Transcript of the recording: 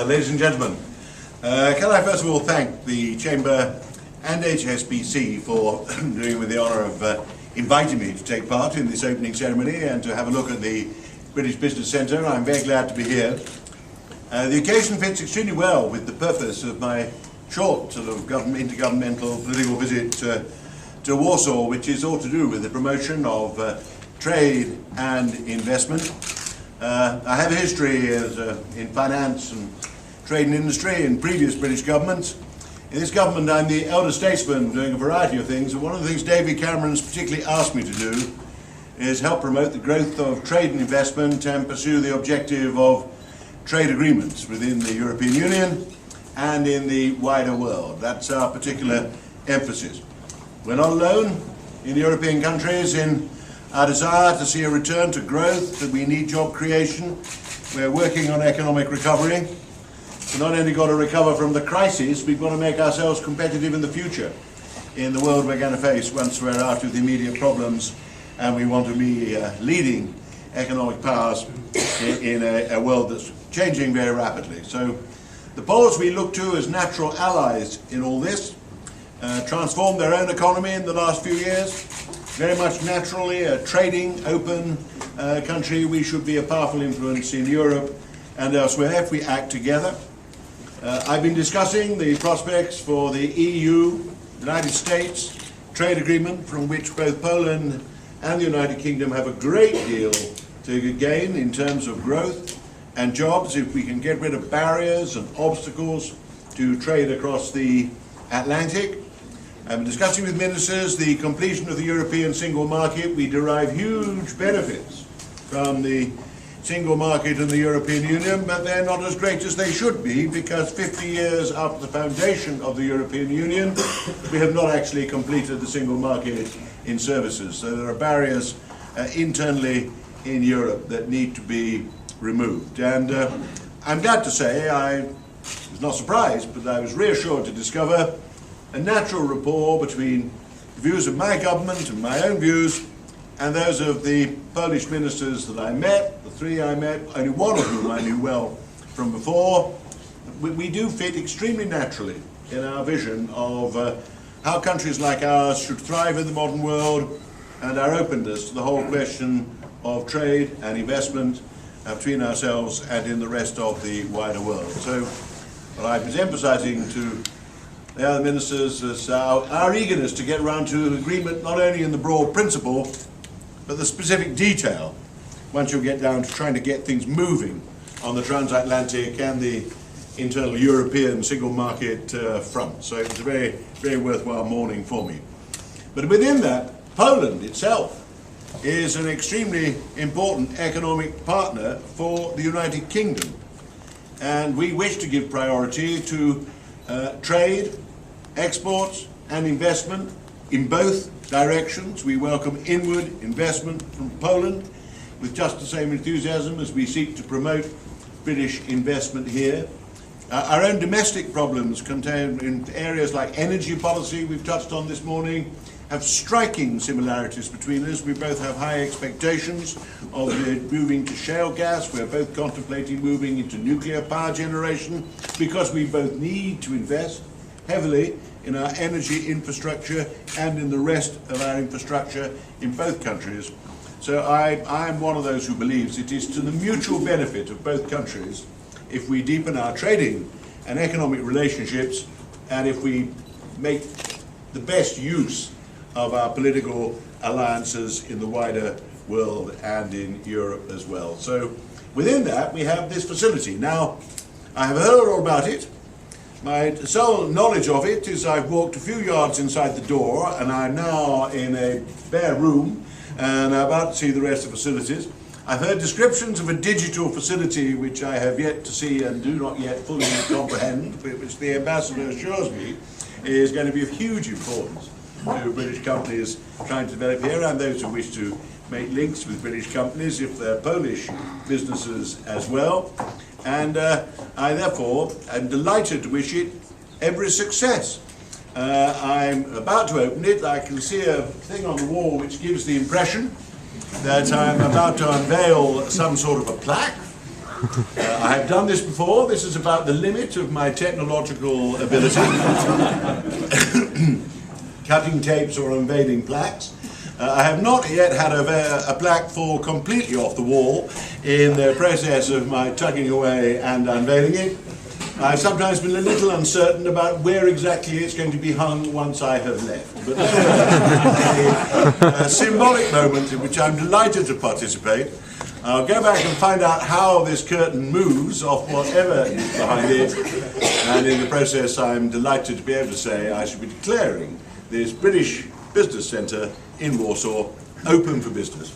Ladies and gentlemen, can I first of all thank the Chamber and HSBC for doing me the honour of inviting me to take part in this opening ceremony and to have a look at the British Business Centre. I'm very glad to be here. The occasion fits extremely well with the purpose of my short sort of intergovernmental political visit to Warsaw, which is all to do with the promotion of trade and investment. I have a history in finance and trade and industry in previous British governments. In this government, I'm the elder statesman doing a variety of things, and one of the things David Cameron's particularly asked me to do is help promote the growth of trade and investment and pursue the objective of trade agreements within the European Union and in the wider world. That's our particular emphasis. We're not alone in the European countries in our desire to see a return to growth, that we need job creation. We're working on economic recovery. We've not only got to recover from the crisis, we've got to make ourselves competitive in the future, in the world we're going to face once we're out of the immediate problems, and we want to be leading economic powers in a world that's changing very rapidly. So the Poles we look to as natural allies in all this transformed their own economy in the last few years. Very much naturally a trading, open country. We should be a powerful influence in Europe and elsewhere if we act together. I've been discussing the prospects for the EU, United States trade agreement, from which both Poland and the United Kingdom have a great deal to gain in terms of growth and jobs if we can get rid of barriers and obstacles to trade across the Atlantic. I've been discussing with ministers the completion of the European single market. We derive huge benefits from the single market in the European Union, but they're not as great as they should be, because 50 years after the foundation of the European Union, we have not actually completed the single market in services. So there are barriers internally in Europe that need to be removed. And I'm glad to say, I was not surprised, but I was reassured to discover a natural rapport between the views of my government and my own views and those of the Polish ministers that I met, the three I met, only one of whom I knew well from before. We do fit extremely naturally in our vision of how countries like ours should thrive in the modern world, and our openness to the whole question of trade and investment between ourselves and in the rest of the wider world. So what I was emphasizing to the other ministers is our eagerness to get around to an agreement, not only in the broad principle, but the specific detail, once you get down to trying to get things moving on the transatlantic and the internal European single market front. So it was a very, very worthwhile morning for me. But within that, Poland itself is an extremely important economic partner for the United Kingdom. And we wish to give priority to trade, exports and investment in both directions. We welcome inward investment from Poland with just the same enthusiasm as we seek to promote British investment here. Our own domestic problems contained in areas like energy policy, we've touched on this morning, have striking similarities between us. We both have high expectations of moving to shale gas. We're both contemplating moving into nuclear power generation, because we both need to invest heavily in our energy infrastructure and in the rest of our infrastructure in both countries. So I am one of those who believes it is to the mutual benefit of both countries if we deepen our trading and economic relationships, and if we make the best use of our political alliances in the wider world and in Europe as well. So within that we have this facility. Now, I have heard all about it. My sole knowledge of it is I've walked a few yards inside the door, and I'm now in a bare room and I'm about to see the rest of the facilities. I've heard descriptions of a digital facility which I have yet to see and do not yet fully comprehend, which the ambassador assures me is going to be of huge importance to British companies trying to develop here, and those who wish to make links with British companies if they're Polish businesses as well. And I therefore am delighted to wish it every success. I'm about to open it. I can see a thing on the wall which gives the impression that I'm about to unveil some sort of a plaque I have done this before. This is about the limit of my technological ability. Cutting tapes or unveiling plaques. I have not yet had a plaque fall completely off the wall in the process of my tucking away and unveiling it. I've sometimes been a little uncertain about where exactly it's going to be hung once I have left. But a symbolic moment in which I'm delighted to participate. I'll go back and find out how this curtain moves off whatever is behind it. And in the process, I'm delighted to be able to say I should be declaring this British Business Centre in Warsaw open for business.